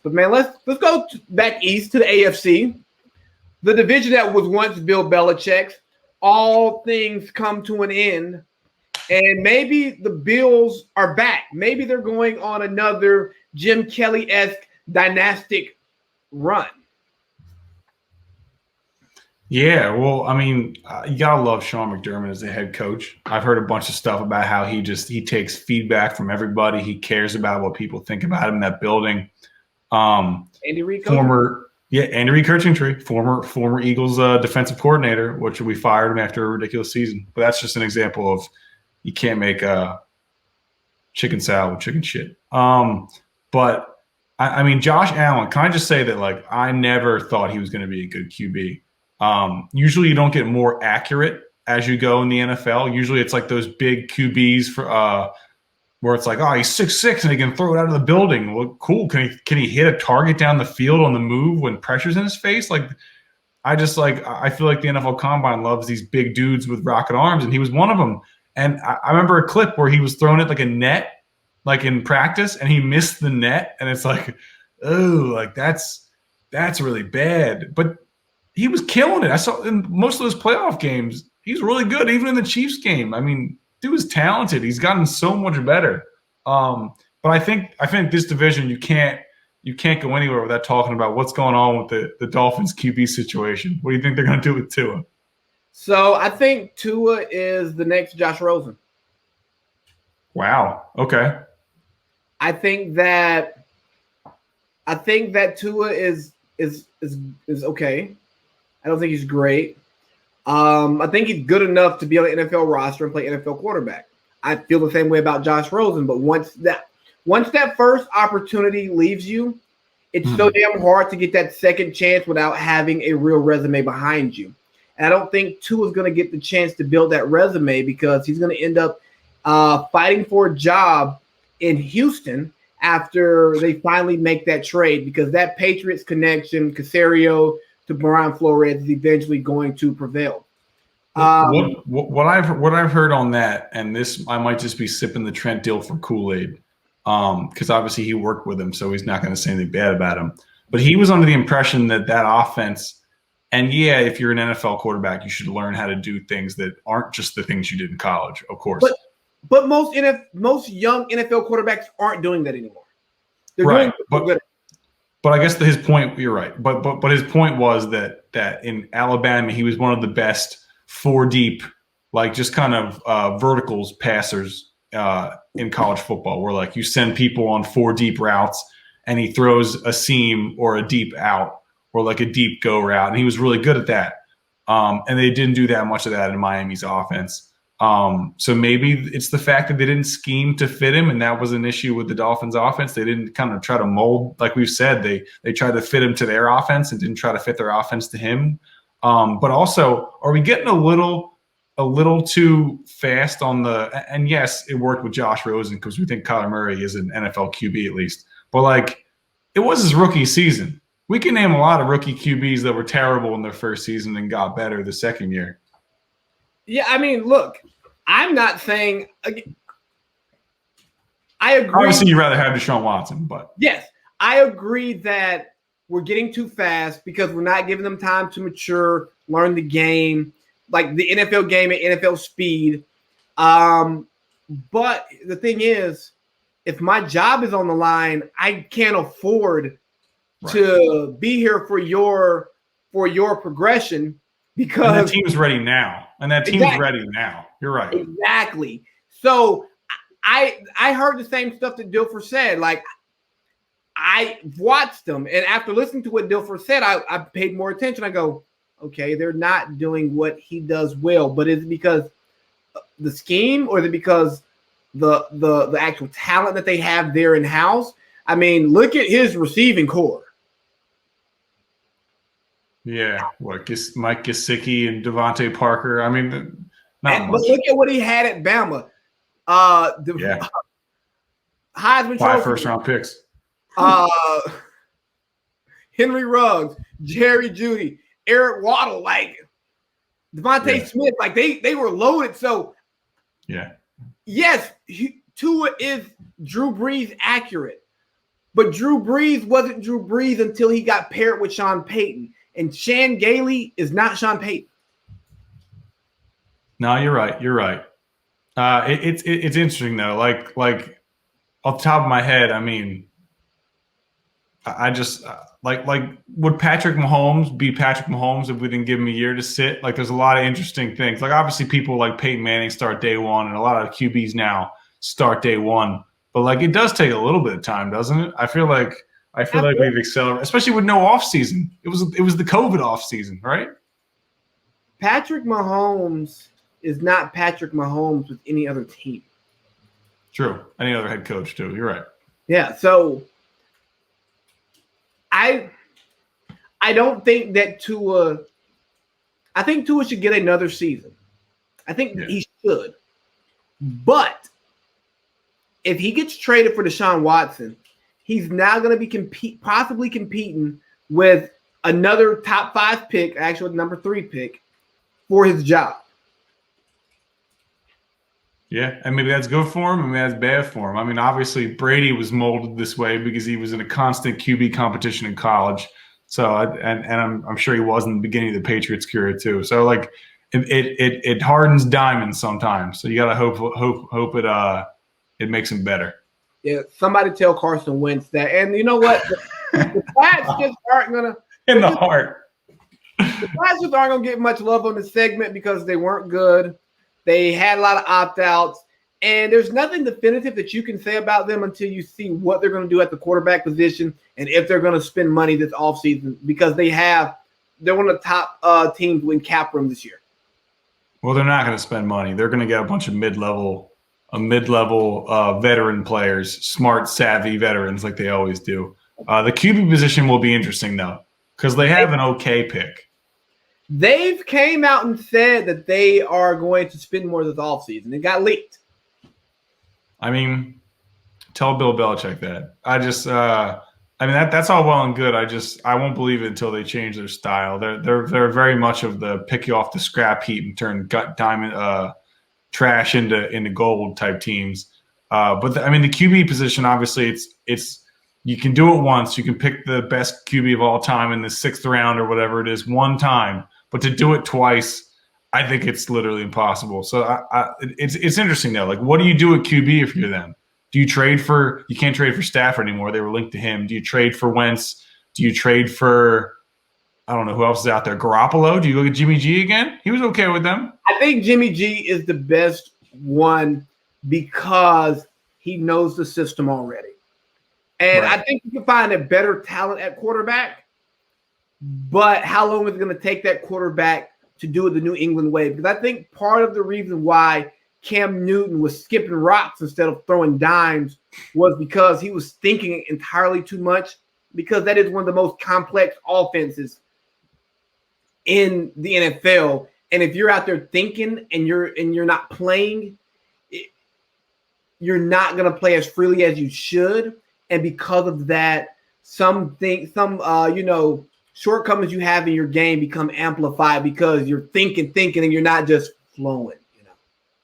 But man, let's go back east to the AFC, the division that was once Bill Belichick's. All things come to an end, and maybe the Bills are back. Maybe they're going on another Jim Kelly-esque dynastic run. Yeah, well, I mean, you gotta love Sean McDermott as the head coach. I've heard a bunch of stuff about how he takes feedback from everybody. He cares about what people think about him in that building. Andy Reid, Andy Reid coaching tree, former Eagles defensive coordinator, which we fired him after a ridiculous season. But that's just an example of you can't make chicken salad with chicken shit. But I mean, Josh Allen. Can I just say that I never thought he was going to be a good QB. Usually you don't get more accurate as you go in the NFL. Usually it's like those big QBs for where it's like, oh, he's 6'6" and he can throw it out of the building. Well, cool. Can he hit a target down the field on the move when pressure's in his face? I feel like the NFL Combine loves these big dudes with rocket arms, and he was one of them. And I remember a clip where he was throwing it like a net, like in practice, and he missed the net, and it's like, oh, that's really bad. But he was killing it. I saw in most of those playoff games, he's really good, even in the Chiefs game. I mean, dude is talented. He's gotten so much better. But I think this division, you can't go anywhere without talking about what's going on with the Dolphins QB situation. What do you think they're going to do with Tua? So I think Tua is the next Josh Rosen. Wow. Okay. I think that Tua is okay. I don't think he's great. I think he's good enough to be on the NFL roster and play NFL quarterback. I feel the same way about Josh Rosen, but once that first opportunity leaves you, it's so damn hard to get that second chance without having a real resume behind you. And I don't think Tua's going to get the chance to build that resume because he's going to end up fighting for a job in Houston after they finally make that trade, because that Patriots connection, Caserio to Brian Flores, is eventually going to prevail. What I've heard on that, and this I might just be sipping the Trent Dilfer Kool-Aid, because obviously he worked with him, so he's not going to say anything bad about him. But he was under the impression that offense, and yeah, if you're an NFL quarterback, you should learn how to do things that aren't just the things you did in college, of course. But most young NFL quarterbacks aren't doing that anymore. They're right, doing but I guess his point, you're right. But his point was that in Alabama he was one of the best 4 deep, just kind of verticals passers in college football, where you send people on 4 deep routes and he throws a seam or a deep out or a deep go route, and he was really good at that. And they didn't do that much of that in Miami's offense. So maybe it's the fact that they didn't scheme to fit him, and that was an issue with the Dolphins offense. They didn't kind of try to mold, like we've said, they tried to fit him to their offense and didn't try to fit their offense to him. But also, are we getting a little too fast on and yes, it worked with Josh Rosen because we think Kyler Murray is an NFL QB at least, but it was his rookie season. We can name a lot of rookie QBs that were terrible in their first season and got better the second year. Yeah, I mean, look, I'm not saying I agree. Obviously, you'd rather have Deshaun Watson, but yes, I agree that we're getting too fast because we're not giving them time to mature, learn the game, like the NFL game at NFL speed. But the thing is, if my job is on the line, I can't afford to be here for your progression because that team's ready now. And that team's ready now. You're right. Exactly. So I heard the same stuff that Dilfer said. I watched them, and after listening to what Dilfer said, I paid more attention. I go, okay, they're not doing what he does well, but is it because the scheme, or is it because the actual talent that they have there in house? I mean, look at his receiving core. Yeah, Mike Gesicki and Devontae Parker. I mean, but look at what he had at Bama. Heisman 5 Trophy. first-round picks. Henry Ruggs, Jerry Jeudy, Eric Waddle, Devontae Smith, they were loaded. So, yes, Tua is Drew Brees accurate, But Drew Brees wasn't Drew Brees until he got paired with Sean Payton. And Chan Gailey is not Sean Payton. No, you're right. You're right. It's interesting though. Like off the top of my head, I mean, I just like would Patrick Mahomes be Patrick Mahomes if we didn't give him a year to sit? Like, there's a lot of interesting things. Like, obviously, people like Peyton Manning start day one, and a lot of QBs now start day one. But like, it does take a little bit of time, doesn't it? I feel like we've accelerated, especially with no off season. It was the COVID off season, right? Patrick Mahomes is not Patrick Mahomes with any other team. True. Any other head coach too. You're right. Yeah. So I don't think that Tua. I think Tua should get another season. I think he should. But if he gets traded for Deshaun Watson, he's now going to be possibly competing with another top 5 pick, actually number 3 pick, for his job. Yeah, and maybe that's good for him, and maybe that's bad for him. I mean, obviously, Brady was molded this way because he was in a constant QB competition in college. So, and I'm sure he was in the beginning of the Patriots' career too. So, like, it hardens diamonds sometimes. So you gotta hope it makes him better. Yeah, somebody tell Carson Wentz that. And you know what? The Pats just aren't gonna in the heart. The Pats just aren't gonna get much love on the segment because they weren't good. They had a lot of opt-outs, and there's nothing definitive that you can say about them until you see what they're going to do at the quarterback position and if they're going to spend money this offseason, because they're one of the top teams in cap room this year. Well, they're not going to spend money. They're going to get a bunch of mid-level veteran players, smart, savvy veterans like they always do. The QB position will be interesting, though, because they have an okay pick. They've came out and said that they are going to spend more this offseason. It got leaked. I mean, tell Bill Belichick that. That's all well and good. I won't believe it until they change their style. They're very much of the pick you off the scrap heap and turn gut diamond trash into gold type teams. But the QB position, obviously, it's you can do it once. You can pick the best QB of all time in the 6th round or whatever it is one time. But to do it twice, I think it's literally impossible. So it's interesting though. Like, what do you do at QB if you're them? Do you trade for? You can't trade for Stafford anymore. They were linked to him. Do you trade for Wentz? Do you trade for? I don't know who else is out there. Garoppolo? Do you look at Jimmy G again? He was okay with them. I think Jimmy G is the best one because he knows the system already, and right. I think you can find a better talent at quarterback. But how long is it going to take that quarterback to do it the New England way? Because I think part of the reason why Cam Newton was skipping rocks instead of throwing dimes was because he was thinking entirely too much, because that is one of the most complex offenses in the NFL. And if you're out there thinking and you're not playing, you're not going to play as freely as you should. And because of that, some shortcomings you have in your game become amplified because you're thinking, and you're not just flowing,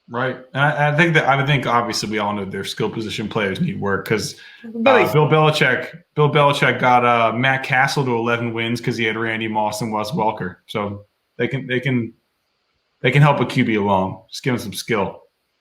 Right. And I think obviously we all know their skill position players need work because Bill Belichick got Matt Castle to 11 wins because he had Randy Moss and Wes Welker. So they can help a QB along. Just give him some skill.